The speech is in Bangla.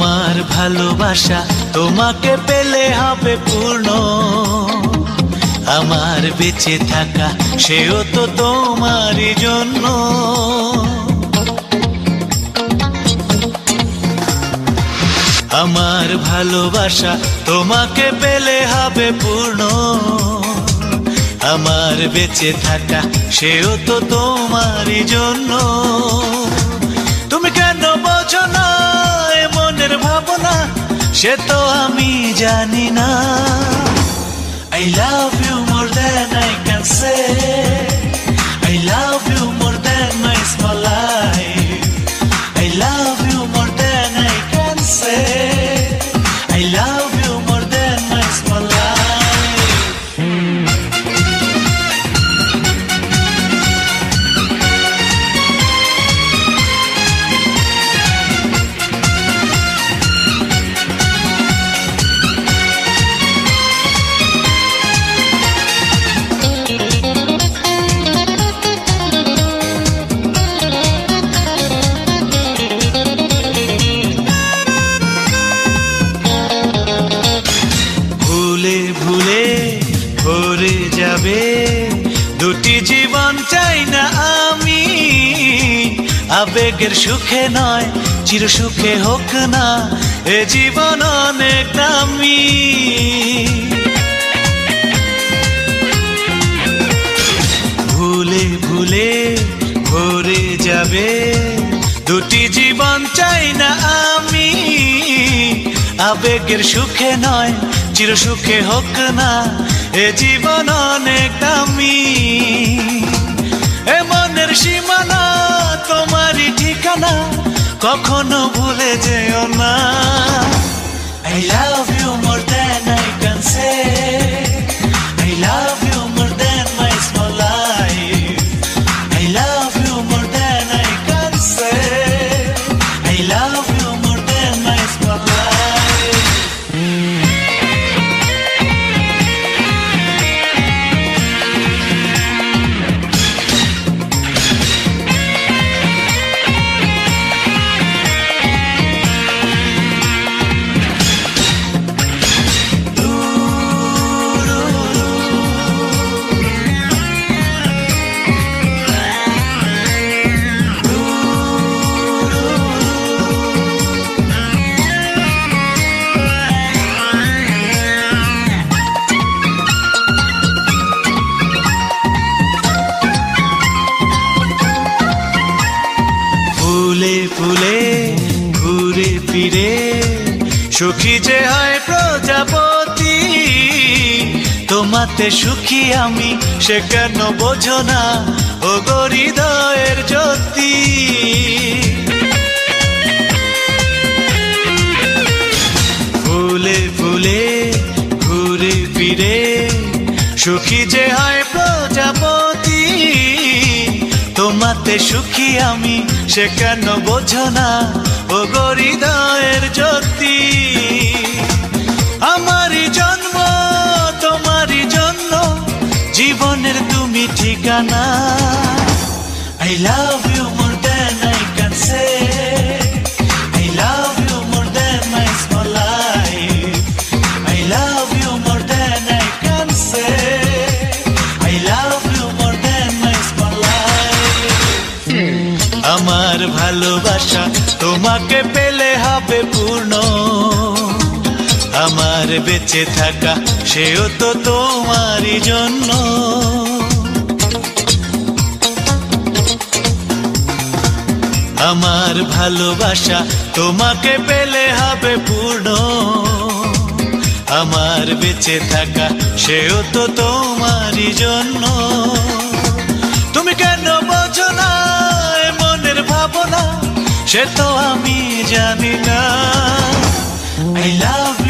আমার ভালোবাসা তোমাকে পেলে হবে পূর্ণ, আমার বেঁচে থাকা সেও তো তোমারই জন্য। আমার ভালোবাসা তোমাকে পেলে হবে পূর্ণ, আমার বেঁচে থাকা সেও তো তোমারই জন্য। তুমি কেন বোঝো না এ মনের ভাবনা, সে তো আমি জানি না। I love you more than I can say, I love you more than my small life, I love you more than I can say, I love you more than my small life. ভুলে ভরে যাবে দুটি জীবন চাই না আমি, আবেগের সুখে নয় চির সুখে হোক না এ জীবন অনেক দামি। ভুলে ভুলে ভরে যাবে দুটি জীবন চাই না আমি, আবেগের সুখে নয় চির সুখে হোক না এ জীবন অনেক দামি। এ মনের সীমানা তোমারই ঠিকানা, কখনো ভুলে যেও না। I love you more than I can say, I love you more than my small life, I love you more than I can say, I love you more than my small life. ফুলে ফুলে ঘুরে ফিরে সুখী যে হয় প্রজাপতি, তোমাতে সুখী আমি সে কেন বোঝো না ও গো হৃদয়ের জ্যোতি। ফুলে ফুলে ঘুরে ফিরে সুখী যে হয় প্রজাপতি, তোমাতে সুখী আমি সে কেন বোঝো না ও গো হৃদয়ের জ্যোতি। আমারই জন্ম তোমারই জন্য, জীবনের তুমি ঠিকানা। I love you more than I can say, I love you more than my small life, I love you more than I can say, I love you more than my small life. আমার ভালোবাসা তোমাকে পেলে হবে পূর্ণ, আমার বেঁচে থাকা সেও তো তোমারই জন্য। আমার ভালোবাসা তোমাকে পেলে হবে পূর্ণ, আমার বেঁচে থাকা সেও তো তোমারই জন্য। তুমি কেন বোঝো না এ মনের ভাবনা, সে তো আমি জানি না। I love you